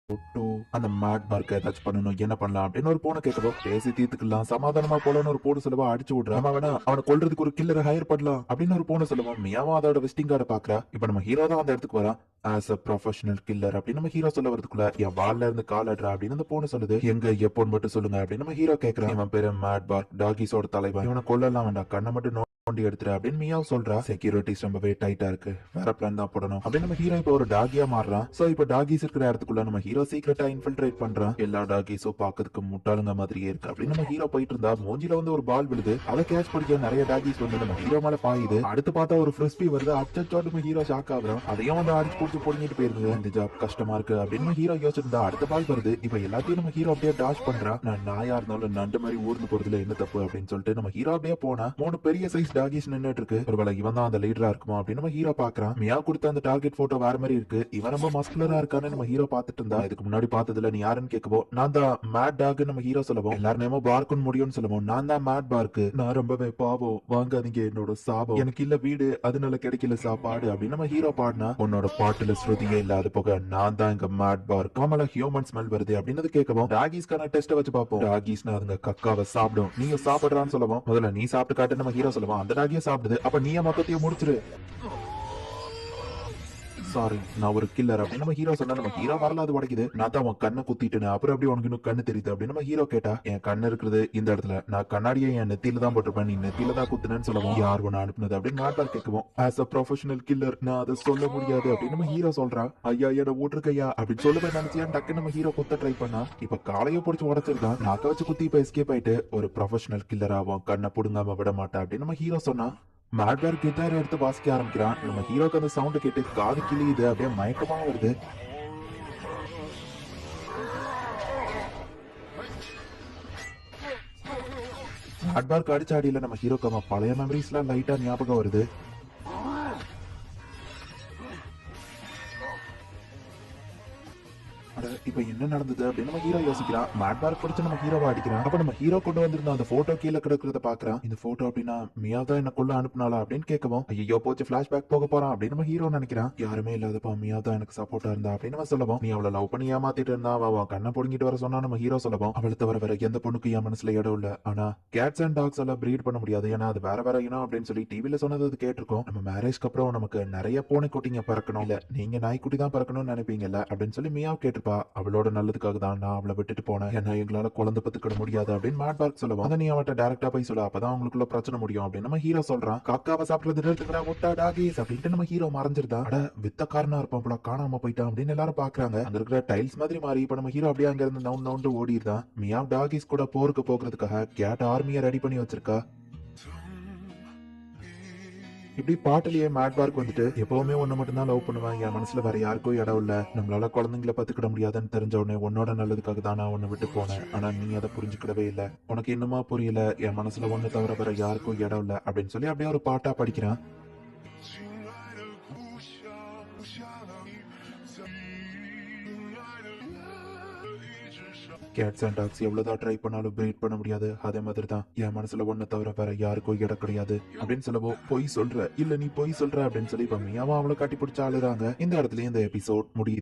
Two அந்த mat பார்க்க ஏதாச்சும் பண்ணணும், என்ன பண்ணலாம் அப்படின்னு ஒரு போனை கேட்கவோ, பேசி தீர்த்துக்கலாம் சமாதானமா போலன்னு ஒரு போன சொல்லுவா, அடிச்சு விடுறா. நம்ம வேணா அவனை கொல்றதுக்கு ஒரு கில்லரை ஹையர் பண்ணலாம் அப்படின்னு ஒரு போன சொல்லுவோம். மியாவும் அதோட விசிட்டிங் கார்டை பாக்குறா. இப்ப நம்ம ஹீரோ தான் அந்த இடத்துக்கு வரா. ஆஸ் அ ப்ரொஃபஷனல் கில்லர் அப்படின்னு நம்ம ஹீரோ சொல்ல வரதுக்குள்ள என் வால்ல இருந்து கால் ஆடுறா அப்படின்னு அந்த போன சொல்லுது. எங்க எப்போன்னு மட்டும் சொல்லுங்க அப்படின்னு நம்ம ஹீரோ கேட்கறான். இவன் பேரு மேட் பார்க், டாகிஸோட தலைவன். இவனை கொல்லலாம் வேண்டாம், கண்ணை மட்டும் நோண்டி எடுத்துரு அப்படின்னு மியாவும் சொல்றா. செக்யூரிட்டிஸ் ரொம்பவே டைட்டா இருக்கு, வேற பிளான் தான் போடணும் அப்படின்னு நம்ம ஹீரோ இப்ப ஒரு டாகியா மாறுறான். சோ இப்ப டாகிஸ் இருக்கிற இடத்துக்குள்ள நம்ம ஹீரோ சீக்கிரட்டா இன்ஃபில்ட்ரேட் பண்றான். எல்லா டாகிஸும் பாக்கிறதுக்கு முட்டாளுங்க மாதிரியே இருக்கு அப்படின்னு நம்ம ஹீரோ போயிட்டு இருந்தா, மூஞ்சில வந்து ஒரு பால் விழுது. அதை கேட்ச் பிடிக்க நிறைய டாகிஸ் வந்து நம்ம ஹீரோ மேல பாயுது. அடுத்து பார்த்தா ஒரு ஃபிரிஸ்பி வருது. அச்சோ நம்ம ஹீரோ ஷாக் ஆகுறோம். அதையும் வந்து அடிச்சு பிடிச்சி பொடிங்கிட்டு போயிருது. இந்த ஜாப் கஷ்டமா இருக்கு அப்படின்னு நம்ம ஹீரோ யோசிச்சிருந்தா, அடுத்த பால் வருது. இப்ப எல்லாத்தையும் நம்ம ஹீரோ அப்படியே டாஷ் பண்றா. நான் நாயா இருந்தாலும் நண்டு மாதிரி ஊர்ந்து போறதுல என்ன தப்பு அப்படின்னு சொல்லிட்டு நம்ம ஹீரோ அப்படியே போனா, 3 பெரிய சைஸ் டாகிஸ் நின்னுட்டு இருக்கு. ஒருவேளை இவன் தான் அந்த லீடரா இருக்குமா அப்படின்னு நம்ம ஹீரோ பாக்குறான். மியா கொடுத்த அந்த டார்கெட் போட்டோ வேற மாதிரி இருக்கு. இவன் ரொம்ப மஸ்குலரா இருக்கான்னு நம்ம ஹீரோ பாத்துட்டு இருந்தா, இதுக்கு முன்னாடி பார்த்ததுல நீ யாருன்னு கேட்கவோ, நான் தான் மேட் டாக் நம்ம ஹீரோ சொல்லுவோம். எல்லாரும் நேமோ பார்க்குன்னு முடியும்னு சொல்லுவோம். நான் தான் மேட் பார்க்கு, நான் ரொம்பவே பாவம், வாங்காதீங்க என்னோட சாபம், எனக்கு இல்ல வீடு அதனால கிடைக்கல சாப்பாடு அப்படின்னு நம்ம ஹீரோ பாடினா, உன்னோட பாட்டுல ஸ்ருதியே இல்லாத போக நான் தான் இங்க மேட் பார்க், நம்மள ஹியூமன் ஸ்மெல் வருது அப்படின்னு கேட்கவும், டாகிஸ்க்கான டெஸ்ட் வச்சு பார்ப்போம். டாகிஸ்னா அதுங்க கக்காவை சாப்பிடும், நீங்க சாப்பிடுறான்னு சொல்லுவோம். முதல்ல நீ சாப்பிட்டு காட்டு நம்ம ஹீரோ சொல்லுவோம். அந்த டாகியை சாப்பிடுது. அப்ப நீ மொத்தத்தையும் முடிச்சிரு. சாரி, நான் ஒரு கில்லர் அப்படின்னு நம்ம ஹீரோ சொன்னா, நம்ம ஹீரோ வரல அது உடைக்குது. நான் தான் உன் கண்ணை குத்திட்டேன், அப்புறம் எப்படி உனக்கு இன்னும் கண்ணு தெரியுது அப்படின்னு நம்ம ஹீரோ கேட்டா, என் கண்ணு இருக்கிறது இந்த இடத்துல, நான் கண்ணாடியை என் நெத்தியில தான் போட்டிருப்பேன், நீ நெத்தியில தான் குத்துனேன்னு சொல்லவும், யார் ஒன்னு அனுப்புனது அப்படின்னு மாட்டார் கேட்கவும், ஆஸ் அ ப்ரொஃபஷனல் கில்லர் நான் அதை சொல்ல முடியாது அப்படின்னு நம்ம ஹீரோ சொல்றா. ஐயா என்ன ஊற்றுக்கையா அப்படின்னு சொல்லுவேன் நினைச்சியா, டக்கு நம்ம ஹீரோ குத்த ட்ரை பண்ணா. இப்ப காலையை பிடிச்சி உடச்சிருக்கான். நாக்க வச்சு குத்தி இப்ப எஸ்கேப் ஆயிட்டு, ஒரு ப்ரொஃபஷனல் கில்லர் ஆகும், கண்ணை புடுங்காம விட மாட்டா அப்படின்னு நம்ம ஹீரோ சொன்னா. மேட்வேர் கிட்டார் எடுத்து வாசிக்க ஆரம்பிக்கிறான். நம்ம ஹீரோக்கு அந்த சவுண்ட் கேட்டு காது கிளியுது, அப்படியே மயக்கமா வருது. மேட்பார்க் அடிச்ச அடியில நம்ம ஹீரோக்கு அவன் பழைய மெமரிஸ் எல்லாம் லைட்டா ஞாபகம் வருது. இப்ப என்ன நடந்தது அப்படின்னு நம்ம ஹீரோ யோசிக்கிறான். மேட்பார்க் பிடிச்சு நம்ம ஹீரோவை அடிக்கிறான். அப்ப நம்ம ஹீரோ கொண்டு வந்திருந்த அந்த போட்டோ கீழே கிடக்கிறத பாக்குறான். இந்த போட்டோ அப்படின்னா மியா தான் என்ன கொள்ள அனுப்புனாளா அப்படின்னு கேட்கவும், ஐயோ போச்சு பிளாஷ்பேக் போக போறான் அப்படின்னு நம்ம ஹீரோ நினைக்கிறான். யாருமே இல்லாதப்ப மியா தான் எனக்கு சப்போர்ட்டா இருந்தா அப்படின்னு நம்ம சொல்லவும், நீ அவளை லவ் பண்ணி ஏமாத்திட்டு இருந்தா அவ கண்ணை பொடுங்கிட்டு வர சொன்னா நம்ம ஹீரோ சொல்லவும், அவளை தவிர வேற எந்த பொண்ணுக்கு என் மனசுல இடம் இல்ல. ஆனா கேட்ஸ் அண்ட் டாக்ஸ் எல்லாம் பிரீட் பண்ண முடியாது, ஏன்னா அது வேற வேற இனம் அப்படின்னு சொல்லி டிவில சொன்னது அது கேட்டிருக்கோம். நம்ம மேரேஜ்க்கு அப்புறம் நமக்கு நிறைய பூனை குட்டிங்க பறக்கணும், இல்ல நீங்க நாய்க்குட்டி தான் பறக்கணும்னு நினைப்பீங்கல்ல அப்படின்னு சொல்லி மியா கேட்டிருப்பா. அவளோட நல்லதுக்காக தான் நான் அவளை விட்டுட்டு போனேன், ஏன்னா எங்களால குழந்தை பத்துக்கிட முடியாது அப்படின்னு மேட் பார்க் சொல்லுவான். அதை நீ அவட்ட டைரக்டா போய் சொல்ல, அப்பதான் அவங்களுக்குள்ள பிரச்சனை முடியும் அப்படின்னு நம்ம ஹீரோ சொல்றான். காக்காவை சாப்பிடுறது எடுத்துக்கிறா முட்டா டாகிஸ் அப்படின்ட்டு நம்ம ஹீரோ மறைஞ்சிருந்தா. அட வித்தக்காரனா இருப்பான் போல, காணாம போயிட்டான் அப்படின்னு எல்லாரும் பாக்குறாங்க. அங்க இருக்கிற டைல்ஸ் மாதிரி மாறி இப்ப நம்ம ஹீரோ அப்படியே அங்க இருந்து நவுண்டு ஓடிடுதான். மியா டாகிஸ் கூட போருக்கு போகிறதுக்காக கேட் ஆர்மியை ரெடி பண்ணி வச்சிருக்கா. இப்படி பாட்டுலயே மேட் பார்க் வந்துட்டு, எப்பவுமே ஒண்ணு மட்டும் தான் லவ் பண்ணுவேன், என் மனசுல வேற யாருக்கும் இடம் இல்ல, நம்மளால குழந்தைங்களை பத்துக்கிட முடியாதுன்னு தெரிஞ்ச உடனே உன்னோட நல்லதுக்காக தான் நான் உன்னை விட்டு போனேன், ஆனா நீ அதை புரிஞ்சுக்கிடவே இல்ல, உனக்கு இன்னுமா புரியல, என் மனசுல ஒண்ணு தவிர வேற யாருக்கும் இடம் இல்ல அப்படின்னு சொல்லி அப்படியே ஒரு பாட்டா படிக்கிறான். கேட்ஸ் அண்ட் டாக்ஸ் எவ்வளவுதான் ட்ரை பண்ணாலும் பிரீட் பண்ண முடியாது, அதே மாதிரி தான் என் மனசுல ஒண்ணு தவிர வேற யாருக்கும் இடம் கிடையாது அப்படின்னு சொல்லவோ, பொய் சொல்ற இல்ல நீ பொய் சொல்ற அப்படின்னு சொல்லி மியாவா அவளை கட்டி பிடிச்ச ஆளுறாங்க. இந்த இடத்துல இந்த எபிசோட் முடியுது.